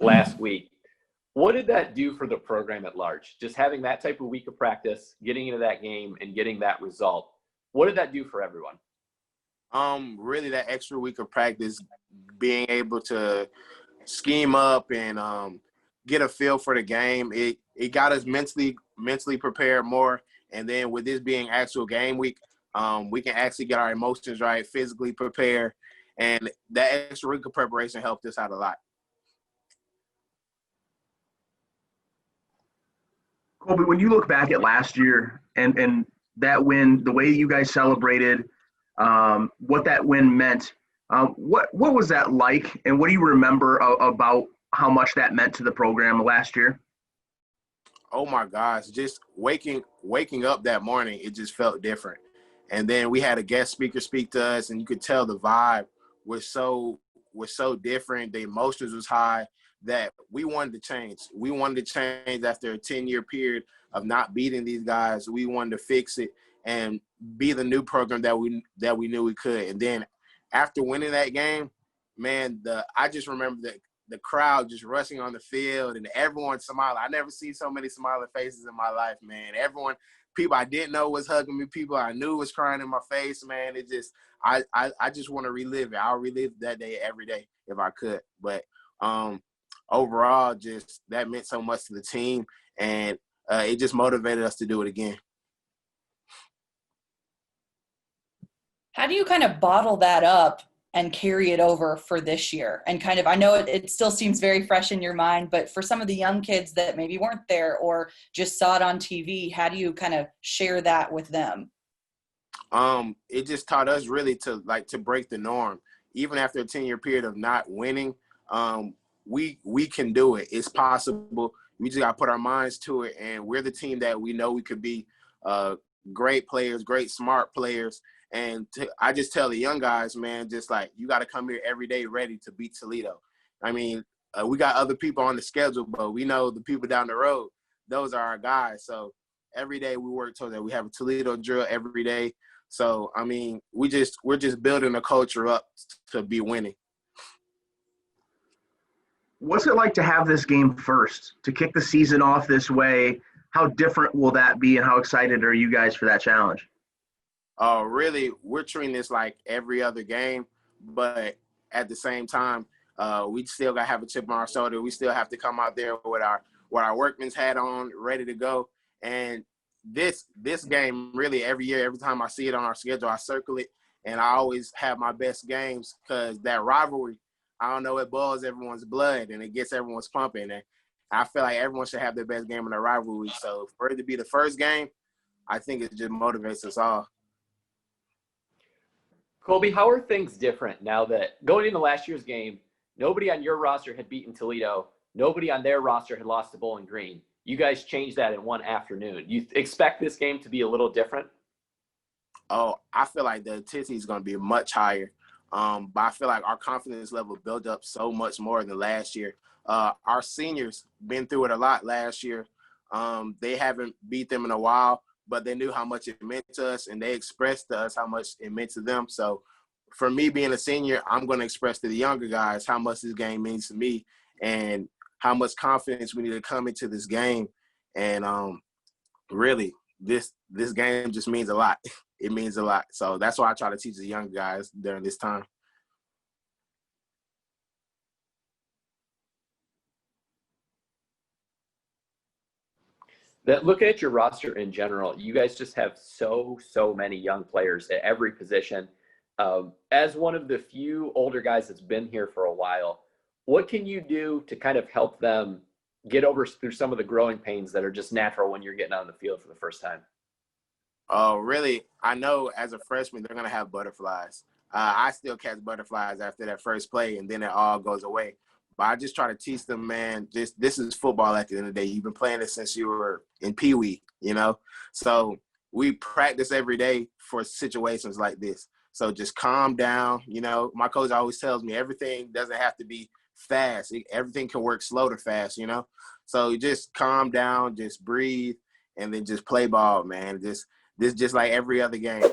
last week. What did that do for the program at large? Just having that type of week of practice, getting into that game and getting that result. What did that do for everyone? Really that extra week of practice, being able to scheme up and get a feel for the game, it got us mentally prepared more. And then with this being actual game week, we can actually get our emotions right, physically prepare, and that extra week of preparation helped us out a lot. Kholbe, when you look back at last year and that win, the way you guys celebrated, what that win meant, what was that like, and what do you remember about how much that meant to the program last year? Oh my gosh, just waking up that morning, it just felt different. And then we had a guest speaker speak to us, and you could tell the vibe was so different. The emotions was high that we wanted to change. We wanted to change after a 10-year period of not beating these guys. We wanted to fix it and be the new program that we knew we could. And then after winning that game, man, I just remember the crowd just rushing on the field and everyone smiling. I never seen so many smiling faces in my life, man. People I didn't know was hugging me. People I knew was crying in my face, man. It just, I just want to relive it. I'll relive that day every day if I could. But overall, just that meant so much to the team, and it just motivated us to do it again. How do you kind of bottle that up and carry it over for this year? And kind of, I know it still seems very fresh in your mind, but for some of the young kids that maybe weren't there or just saw it on TV, how do you kind of share that with them? It just taught us really to break the norm. Even after a 10-year period of not winning, we can do it. It's possible. We just got to put our minds to it, and we're the team that we know we could be. Great players, great smart players. And I just tell the young guys, man, just like you got to come here every day ready to beat Toledo. I mean, we got other people on the schedule, but we know the people down the road, those are our guys. So every day we work towards that. We have a Toledo drill every day. So, I mean, we're just building a culture up to be winning. What's it like to have this game first, to kick the season off this way? How different will that be, and how excited are you guys for that challenge? Really, we're treating this like every other game, but at the same time, we still got to have a chip on our shoulder. We still have to come out there with our workman's hat on, ready to go. And this game, really, every year, every time I see it on our schedule, I circle it, and I always have my best games because that rivalry, I don't know, it boils everyone's blood and it gets everyone's pumping. And I feel like everyone should have their best game in the rivalry. So for it to be the first game, I think it just motivates us all. Kholbe, how are things different now that going into last year's game, nobody on your roster had beaten Toledo, nobody on their roster had lost to Bowling Green? You guys changed that in one afternoon. You expect this game to be a little different? Oh, I feel like the intensity is going to be much higher. But I feel like our confidence level built up so much more than last year. Our seniors been through it a lot last year. They haven't beat them in a while, but they knew how much it meant to us, and they expressed to us how much it meant to them. So for me being a senior, I'm going to express to the younger guys how much this game means to me and how much confidence we need to come into this game. And really, this game just means a lot. It means a lot. So that's why I try to teach the young guys during this time. That looking at your roster in general, you guys just have so many young players at every position. As one of the few older guys that's been here for a while, what can you do to kind of help them get over through some of the growing pains that are just natural when you're getting on the field for the first time? Really, I know as a freshman, they're going to have butterflies. I still catch butterflies after that first play, and then it all goes away. But I just try to teach them, man, this is football at the end of the day. You've been playing it since you were in Pee Wee, you know? So we practice every day for situations like this. So just calm down. You know, my coach always tells me everything doesn't have to be fast. Everything can work slow to fast, you know? So you just calm down, just breathe, and then just play ball, man. This just like every other game.